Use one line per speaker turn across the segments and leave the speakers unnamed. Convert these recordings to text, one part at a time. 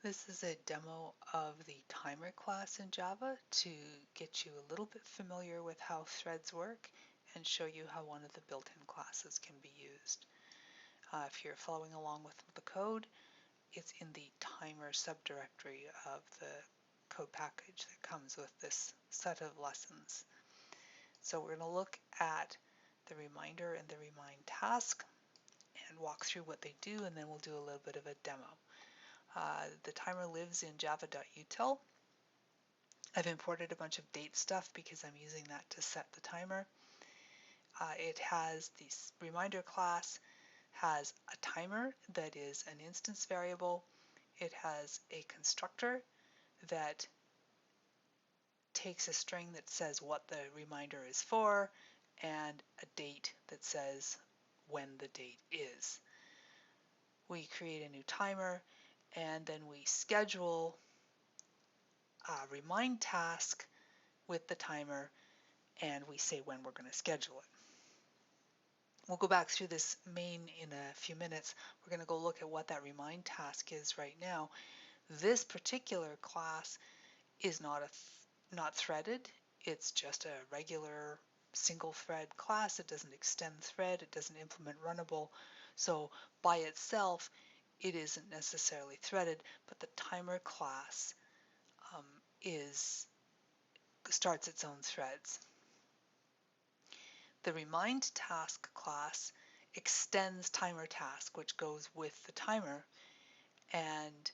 This is a demo of the timer class in Java to get you a little bit familiar with how threads work and show you how one of the built-in classes can be used. If you're following along with the code, it's in the timer subdirectory of the code package that comes with this set of lessons. So we're going to look at the reminder and the remind task and walk through what they do, and then we'll do a little bit of a demo. The timer lives in java.util. I've imported a bunch of date stuff because I'm using that to set the timer. It has this reminder class, has a timer that is an instance variable. It has a constructor that takes a string that says what the reminder is for and a date that says when the date is. We create a new timer and then we schedule a remind task with the timer and we say when we're going to schedule it. We'll go back through this main in a few minutes. We're going to go look at what that remind task is right now. This particular class is not threaded. It's just a regular single thread class. It doesn't extend thread. It doesn't implement runnable. So by itself, it isn't necessarily threaded, but the timer class starts its own threads. The remind task class extends timer task, which goes with the timer. And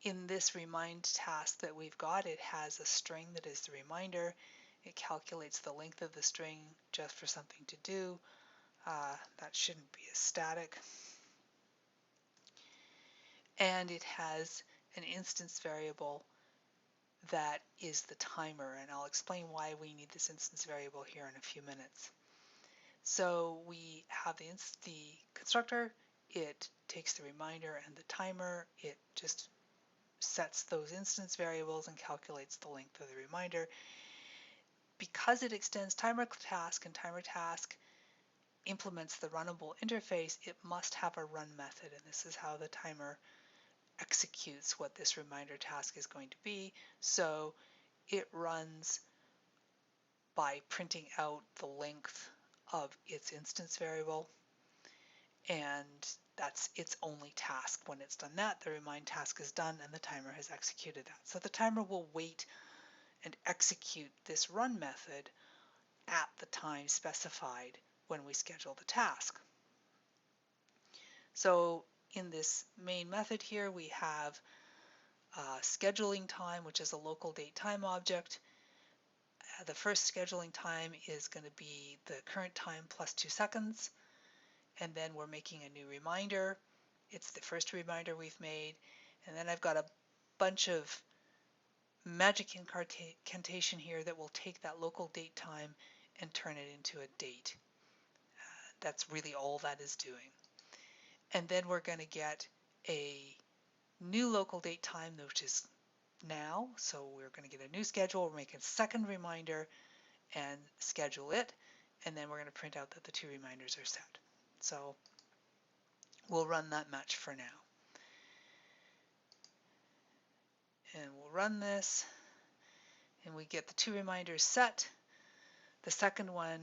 in this remind task that we've got, it has a string that is the reminder. It calculates the length of the string just for something to do. That shouldn't be a static. And it has an instance variable that is the timer, and I'll explain why we need this instance variable here in a few minutes. So we have the constructor, it takes the reminder and the timer, it just sets those instance variables and calculates the length of the reminder. Because it extends timer task and timer task implements the runnable interface, it must have a run method, and this is how the timer executes what this reminder task is going to be. So it runs by printing out the length of its instance variable, and that's its only task. When it's done that, the remind task is done and the timer has executed that. So the timer will wait and execute this run method at the time specified when we schedule the task. So in this main method here, we have scheduling time, which is a local date time object. The first scheduling time is going to be the current time plus 2 seconds. And then we're making a new reminder. It's the first reminder we've made. And then I've got a bunch of magic incantation here that will take that local date time and turn it into a date. That's really all that is doing. And then we're going to get a new local date time, which is now. So we're going to get a new schedule. We're making a second reminder and schedule it. And then we're going to print out that the two reminders are set. So we'll run that much for now. And we'll run this, and we get the two reminders set. The second one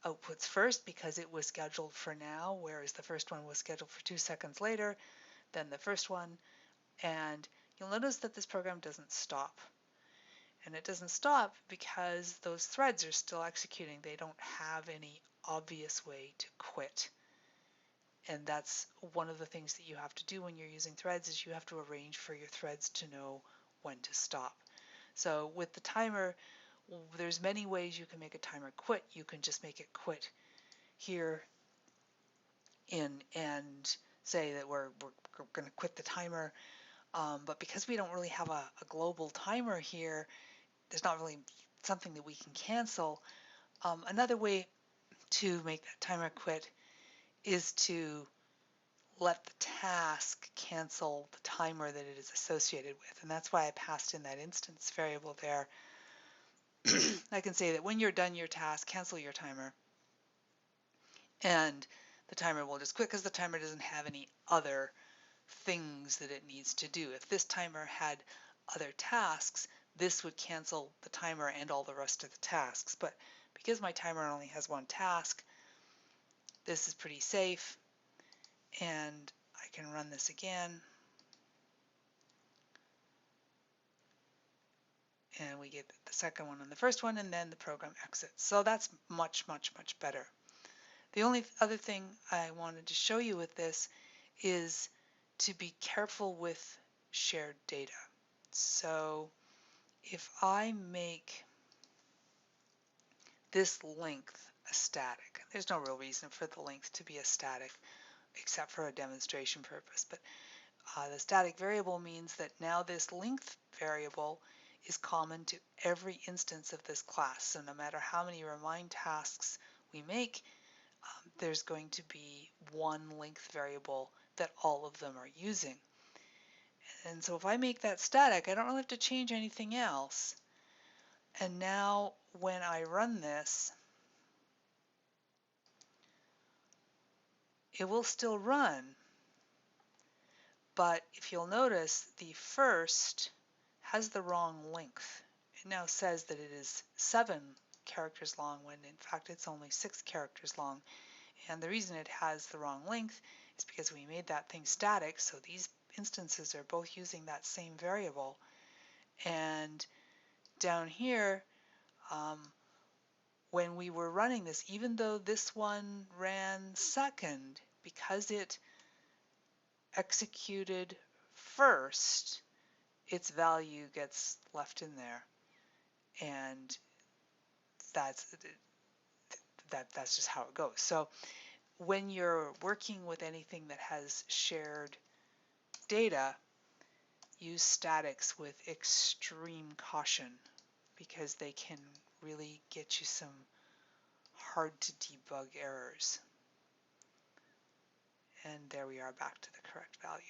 outputs first because it was scheduled for now, whereas the first one was scheduled for 2 seconds later than the first one. And you'll notice that this program doesn't stop. And it doesn't stop because those threads are still executing. They don't have any obvious way to quit. And that's one of the things that you have to do when you're using threads is you have to arrange for your threads to know when to stop. So with the timer, there's many ways you can make a timer quit. You can just make it quit here and say that we're going to quit the timer. But because we don't really have a global timer here, there's not really something that we can cancel. Another way to make that timer quit is to let the task cancel the timer that it is associated with. And that's why I passed in that instance variable there. I can say that when you're done your task, cancel your timer. And the timer will just quit because the timer doesn't have any other things that it needs to do. If this timer had other tasks, this would cancel the timer and all the rest of the tasks. But because my timer only has one task, this is pretty safe, and I can run this again. And we get the second one and the first one, and then the program exits. So that's much, much, much better. The only other thing I wanted to show you with this is to be careful with shared data. So if I make this length a static, there's no real reason for the length to be a static except for a demonstration purpose, but the static variable means that now this length variable is common to every instance of this class. So no matter how many remind tasks we make, there's going to be one length variable that all of them are using. And so if I make that static, I don't really have to change anything else. And now when I run this, it will still run. But if you'll notice, the first has the wrong length. It now says that it is 7 characters long when in fact it's only 6 characters long. And the reason it has the wrong length is because we made that thing static, so these instances are both using that same variable. And down here, when we were running this, even though this one ran second, because it executed first, its value gets left in there, and that's just how it goes. So when you're working with anything that has shared data, use statics with extreme caution because they can really get you some hard to debug errors. And there we are back to the correct value.